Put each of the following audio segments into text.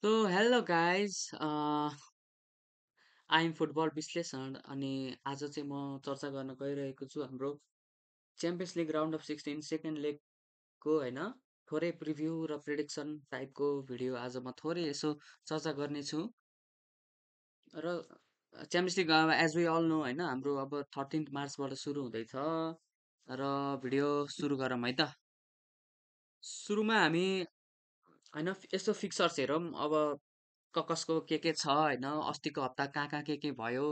Hello guys I'm football विश्लेषण अनि आज चाहिँ म चर्चा गर्न गइरहेको छु हाम्रो champions league round of 16 second लेगको होइन थोरै प्रिभ्यू र प्रिडिक्सन टाइपको भिडियो आज म थोरै यसो चर्चा गर्नेछु र champions league as we all know होइन हाम्रो अब 13 मार्चबाट सुरु हुँदैछ र भिडियो सुरु गरौँ है त सुरुमा हामी होइन यसो फिक्सर्स हेरौँ अब कसको के छ होइन अस्तिको हप्ता कहाँ कहाँ के भयो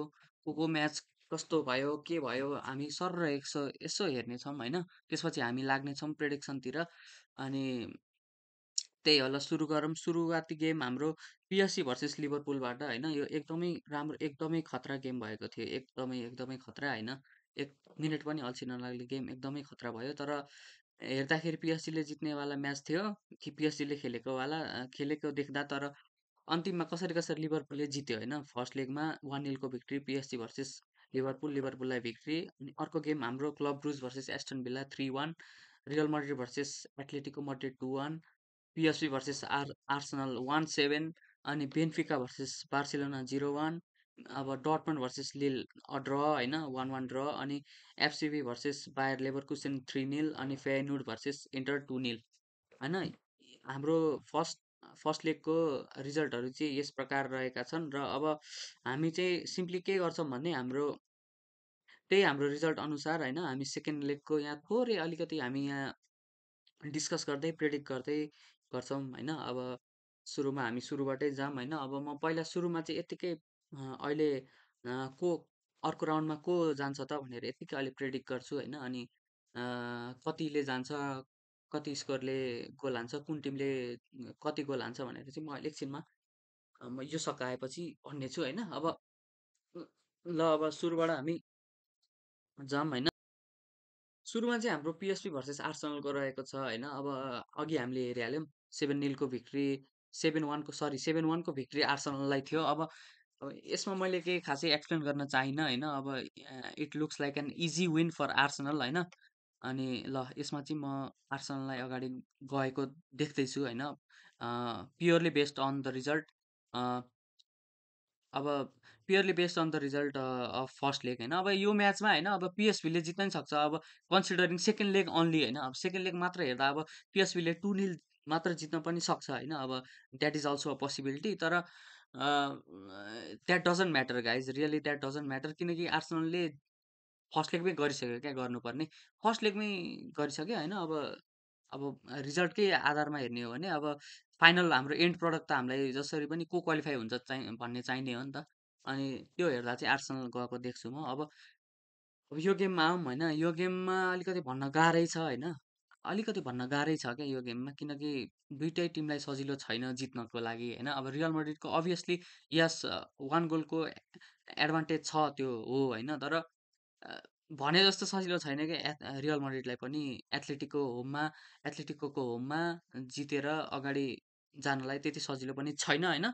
को म्याच कस्तो भयो के भयो हामी सर यसो यसो हेर्नेछौँ होइन त्यसपछि हामी लाग्नेछौँ प्रेडिक्सनतिर अनि त्यही होला सुरु गरौँ सुरुवाती गेम हाम्रो पिएससी भर्सेस लिभरपुलबाट होइन यो एकदमै राम्रो एकदमै खतरा गेम भएको थियो एकदमै एकदमै खतरा होइन एक मिनट पनि अल्छी नलाग्ने गेम एकदमै खतरा भयो तर हेर्दाखेरि पिएससीले जित्नेवाला म्याच थियो कि पिएससीले खेलेको देख्दा तर अन्तिममा कसरी कसरी लिभरपुलले जित्यो होइन फर्स्ट लेगमा 1-0 को भिक्ट्री पिएसजी भर्सेस लिभरपुललाई भिक्ट्री अनि अर्को गेम हाम्रो club Bruges versus Aston Villa 3-1 Real Madrid versus Atletico Madrid 2-1 PSV versus Arsenal 1-7 अनि बेन्फिका भर्सेस बार्सिलोना 0-1 अब डटमन्ड भर्सेस लिल ड्र होइन 1-1 ड्र अनि एफसिबी भर्सेस बायर लेभरकुसेन 3-0 अनि फेयनुड भर्सेस इन्टर 2-0 होइन हाम्रो फर्स्ट फर्स्ट लेगको रिजल्टहरू चाहिँ यस प्रकार रहेका छन् र अब हामी चाहिँ सिम्पली के गर्छौँ भने त्यही हाम्रो रिजल्ट अनुसार होइन हामी सेकेन्ड लेगको यहाँ थोरै अलिकति हामी यहाँ डिस्कस गर्दै प्रेडिक्ट गर्दै गर्छौँ होइन अब सुरुमा हामी सुरुबाटै जाऊँ होइन अब म पहिला सुरुमा चाहिँ यत्तिकै अहिले को अर्को राउन्डमा को जान्छ त भनेर यत्तिकै अहिले प्रेडिक्ट गर्छु होइन अनि कतिले जान्छ कति स्कोरले गोल हान्छ कुन टिमले कति गोल हान्छ भनेर चाहिँ म अहिले एकछिनमा म यो सकाएपछि भन्नेछु होइन अब ल अब सुरुबाट हामी जाऊँ होइन सुरुमा चाहिँ हाम्रो पिएसपी भर्सेस आर्सनलको रहेको छ होइन अब अघि हामीले हेरिहाल्यौँ 7-0 को भिक्ट्री 7-1 को भिक्ट्री आर्सनललाई थियो अब यसमा मैले केही खासै एक्सप्लेन गर्न चाहिनँ होइन अब it looks like an easy win for Arsenal होइन अनि ल यसमा चाहिँ म आर्सनललाई अगाडि गएको देख्दैछु होइन purely based on the result अब purely based on the result of first leg होइन अब यो म्याचमा होइन अब पिएसभीले जित्नै सक्छ अब कन्सिडरिङ सेकेन्ड लेग अन्ली होइन अब सेकेन्ड लेग मात्र हेर्दा अब पिएसभीले 2-0 मात्र जित्न पनि सक्छ होइन अब that is also a possibility तर that doesn't matter guys really that doesn't matter किनकि आर्सनलले फर्स्ट लेगमै गरिसक्यो क्या गर्नुपर्ने फर्स्ट लेगमै गरिसक्यो होइन अब रिजल्टकै आधारमा हेर्ने हो भने अब फाइनल हाम्रो एन्ड प्रडक्ट त हामीलाई जसरी पनि को क्वालिफाई हुन्छ भन्ने चाहिने हो नि त अनि त्यो हेर्दा चाहिँ आर्सनल गएको देख्छु म अब यो गेममा आऊँ होइन यो गेममा अलिकति भन्न गाह्रै छ होइन अलिकति भन्न गाह्रै छ क्या यो गेममा किनकि दुइटै टिमलाई सजिलो छैन जित्नको लागि होइन अब रियल मड्रिडको अभियसली यस 1 गोलको एडभान्टेज छ त्यो हो होइन तर भने जस्तो सजिलो छैन क्या रियल मड्रिडलाई पनि एथलेटिकोको होममा जितेर अगाडि जानलाई त्यति सजिलो पनि छैन होइन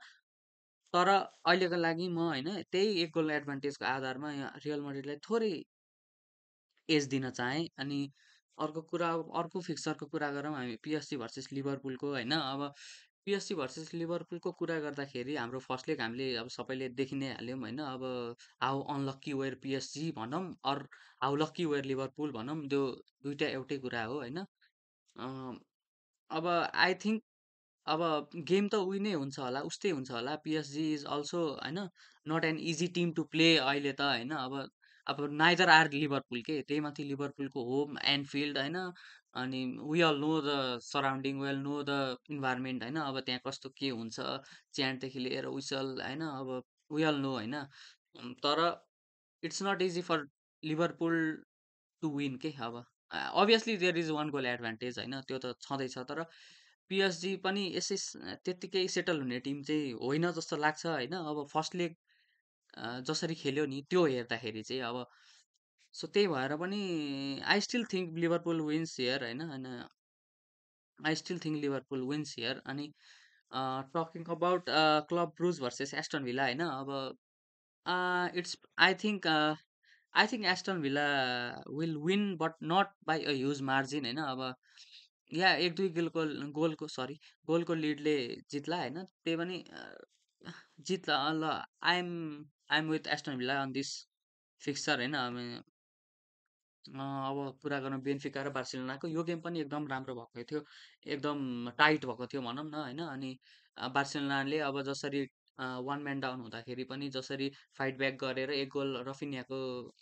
तर अहिलेको लागि म होइन त्यही 1 गोल एडभान्टेजको आधारमा यहाँ रियल मड्रिडलाई थोरै एज दिन चाहेँ अनि अर्को फिक्सरको कुरा गरौँ हामी पिएसजी भर्सेस लिभरपुलको होइन अब पिएसजी भर्सेस लिभरपुलको कुरा गर्दाखेरि हाम्रो फर्स्ट लेग हामीले अब सबैले देखि नै हाल्यौँ होइन अब हाउ अनलक्की वेयर पिएसजी भनौँ or how lucky were Liverpool भनौँ त्यो दुइटा एउटै कुरा हो होइन अब आई थिङ्क अब गेम त उही नै हुन्छ होला उस्तै हुन्छ होला पिएसजी इज अल्सो होइन not an easy team to play अहिले त होइन अब नाइदर आर लिभरपुल के त्यही माथि लिभरपुलको होम एन्डफिल्ड होइन अनि we all know the surrounding well know the environment होइन अब त्यहाँ कस्तो के हुन्छ च्यान्टदेखि लिएर विसल होइन अब वी अल नो होइन तर it's not easy for Liverpool to win के अब obviously there is 1 goal advantage होइन त्यो त छँदैछ तर पिएसजी पनि त्यत्तिकै सेटल हुने टिम चाहिँ होइन जस्तो लाग्छ होइन अब फर्स्ट लेग जसरी खेल्यो नि त्यो हेर्दाखेरि चाहिँ अब सो त्यही भएर पनि I still think Liverpool wins here होइन I still think Liverpool wins here अनि talking about club Bruges versus Aston Villa होइन अब it's I think Aston Villa will win but not by a huge margin होइन अब या 1-2 गोलको sorry गोलको लिडले जित्ला होइन। त्यही पनि जित्ला ल I am with Aston Villa on this fixture होइन। अब कुरा गरौँ बेन्फिका र बार्सिलोनाको, यो गेम पनि एकदम राम्रो भएको थियो। एकदम टाइट भएको थियो भनौँ न होइन। अनि बार्सिलोनाले अब जसरी वान म्यान डाउन हुँदाखेरि पनि जसरी फाइट ब्याक गरेर 1 गोल रफिनियाको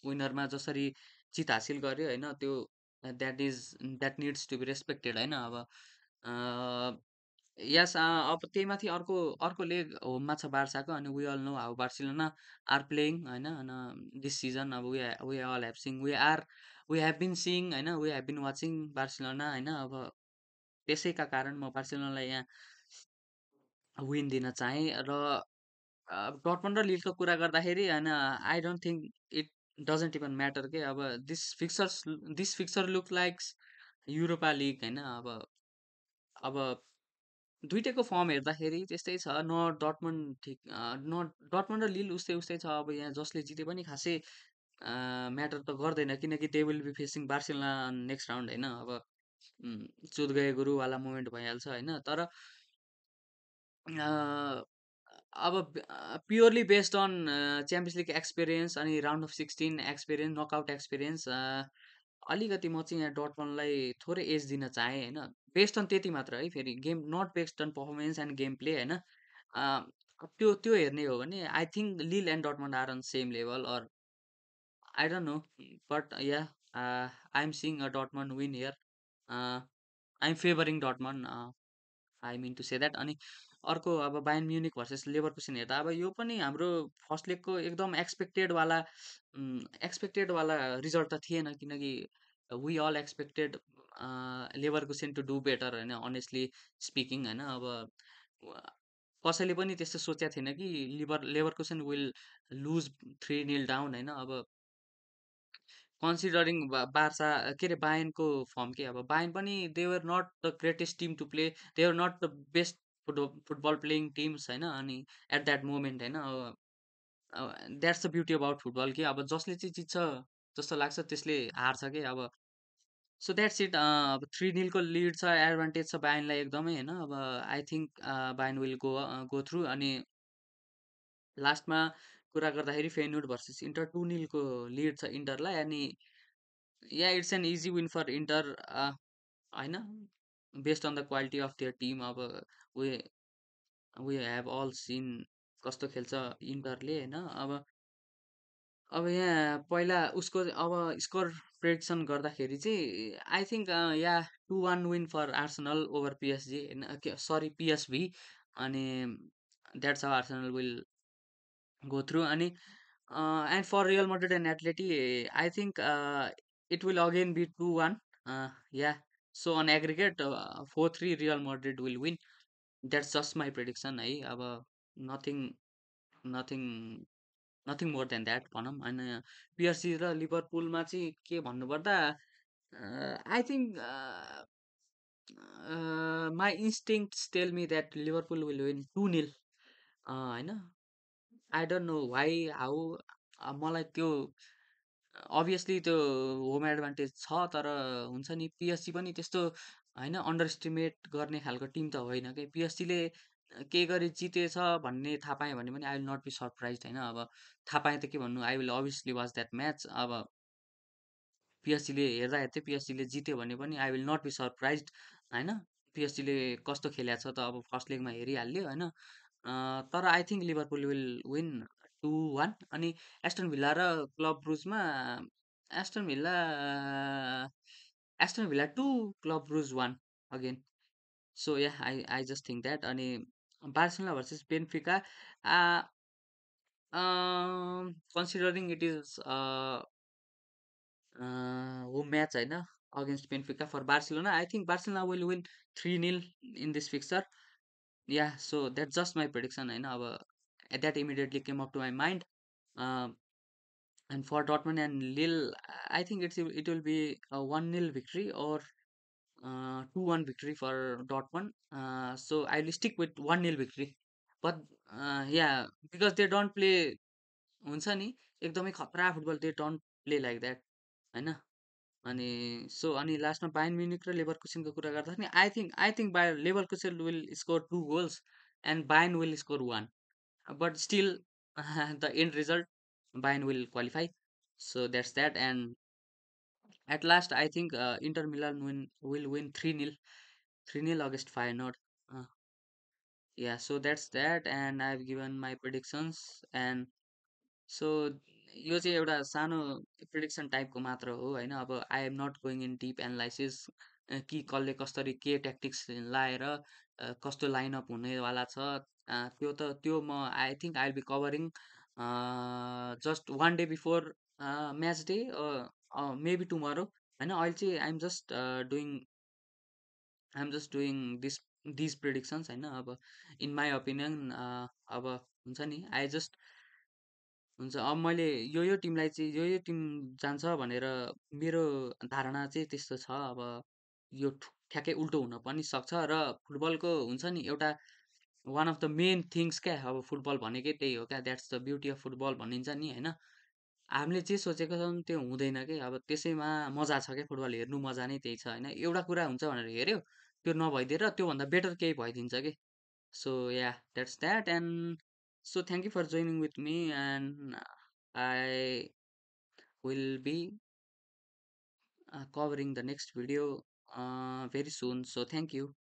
विनरमा जसरी जित हासिल गर्यो होइन, त्यो that is that needs to be respected होइन। अब अ, यस अब त्यही माथि अर्को अर्को लेग होममा छ बार्साको। अनि we all know how Barcelona are playing होइन। दिस सिजन अब we all have seen we have been seeing होइन, we have been watching Barcelona होइन। अब त्यसैका कारण म बार्सिलोनालाई यहाँ विन दिन चाहेँ। र डर्टमन्ड र लिलको कुरा गर्दाखेरि होइन, I don't think it doesn't even matter के। अब this fixer look likes Europa league होइन। अब दुइटैको फर्म हेर्दाखेरि त्यस्तै छ। न डर्टमन्ड ठिक न डर्टमन्ड र लिल उस्तै उस्तै छ। अब यहाँ जसले जिते पनि खासै म्याटर त गर्दैन, किनकि they will be facing Barcelona next round होइन। अब चुत गए गुरुवाला मोमेन्ट भइहाल्छ होइन। तर अ, अब purely based on champions league experience अनि round of 16 experience, knockout experience, अलिकति म चाहिँ यहाँ डटमन्डलाई थोरै एज दिन चाहेँ होइन। बेस्ड अन त्यति मात्र है, फेरि game not based on performance and game play होइन। त्यो हेर्ने हो भने I think Lille and Dortmund are on same level or I don't know. But yeah I am seeing a Dortmund win here. I am favouring Dortmund, I mean to say that. अनि अर्को अब Bayern Munich versus लेभरकुसेन हेर्दा अब यो पनि हाम्रो first लेगको एकदम expected वाला रिजल्ट त थिएन, किनकि we all expected Leverkusen to do better होइन, अनेस्टली स्पिकिङ होइन। अब व- कसैले पनि त्यस्तो सोचेको थिएन कि लेभरकुसेन विल लुज 3-0 डाउन होइन। अब कन्सिडरिङ बार्सा के अरे बायर्नको फर्म के, अब बायर्न पनि they were not the greatest team to play, they were not the best football playing teams होइन। अनि एट द्याट मोमेन्ट होइन। अब that's the beauty about football कि अब जसले चाहिँ जित्छ जस्तो लाग्छ त्यसले हार्छ कि। अब सो द्याट्स इट। अब 3-0 को लिड छ, एडभान्टेज छ बायर्नलाई एकदमै होइन। अब I think Bayern will go through. अनि लास्टमा कुरा गर्दाखेरि फेन्युड भर्सेस इन्टर 2-0 को लिड छ इन्टरलाई। अनि yeah it's an easy win for Inter होइन, based on the quality of their team. अब we we have all seen कस्तो खेल्छ इन्टरले होइन। अब यहाँ पहिला उसको अब स्कोर प्रेडिक्सन गर्दाखेरि चाहिँ I think yeah 2-1 win for Arsenal over PSG होइन, सरी पिएसभी। अनि that's how Arsenal will go through. अनि and for Real Madrid and Atleti I think it will again be 2-1 yeah. So on aggregate 4-3 Real Madrid will win. That's just my prediction है। अब nothing nothing nothing more than that भनौँ होइन। PSG र लिभरपुलमा चाहिँ के भन्नुपर्दा I think my इन्स्टिङ्क्ट्स tail me that Liverpool will win 2-0 होइन। I don't know why how. मलाई त्यो अभियसली त्यो होम एडभान्टेज छ, तर हुन्छ नि पिएसजी पनि त्यस्तो होइन अन्डर एस्टिमेट गर्ने खालको टिम त होइन कि। पिएसजीले के गरी जितेछ भन्ने थाहा पाएँ भने पनि I will not be surprise होइन। अब थाहा पाएँ त के भन्नु, I will obviously watch that match. अब पिएसजीले हेर्दा हेर्दै पिएसजीले जित्यो भने पनि I will not be surprise होइन। पिएसजीले कस्तो खेलेको छ त अब फर्स्ट लेगमा हेरिहाल्यो होइन। तर I think Liverpool will win 2-1। अनि एस्टन भिल्ला र क्लब ब्रुजमा Aston Villa Aston Villa 2 club Bruges 1 again. So yeah I just think that. अनि Barcelona versus Benfica, considering it is home match होइन against Benfica for Barcelona, I think Barcelona will win 3-0 in this fixture yeah. So that just my prediction होइन। अब that immediately came up to my mind. And for Dortmund and Lille I think it will be 1-0 victory or 2-1 victory for Dortmund. So I'll stick with 1-0 victory. But yeah, because they don't play हुन्छ नि एकदमै खतरा football, they don't play like that होइन। अनि अनि लास्टमा Bayern Munich र लेभरकुसेनको कुरा गर्दाखेरि I think Bayer Leverkusen will score 2 goals and Bayern will score 1, but still the end result Bayern will qualify. So that's that. And at last, I think Inter Milan will win 3-0, 3-0 against Feyenoord. Uh, yeah, so that's that. And I've given my predictions. And so यो चाहिँ एउटा सानो prediction टाइपको मात्र हो होइन. अब I am not going in deep analysis कि कसले कसरी के ट्याक्टिक्स लाएर कस्तो लाइनअप हुनेवाला छ. त्यो म I think I will be covering just one day before match day, maybe tomorrow होइन. अहिले चाहिँ I'm just doing this predictions होइन. अब इन माई ओपिनियन अब हुन्छ नि, हुन्छ. अब मैले यो टिमलाई चाहिँ यो टिम जान्छ भनेर मेरो धारणा चाहिँ त्यस्तो छ. अब यो ठ्याक्कै उल्टो हुन पनि सक्छ. र फुटबलको हुन्छ नि एउटा one of the main things क्या, अब फुटबल भनेकै त्यही हो क्या. That's the beauty of football भनिन्छ नि होइन. हामीले जे सोचेको छौँ त्यो हुँदैन कि. अब त्यसैमा मजा छ क्या, फुटबल हेर्नु मजा नै त्यही छ होइन. एउटा कुरा हुन्छ भनेर हेऱ्यो, त्यो नभइदिएर त्योभन्दा बेटर केही भइदिन्छ कि. So yeah, that's that. And so thank you for joining with me. And I will be covering the next video very soon. So thank you.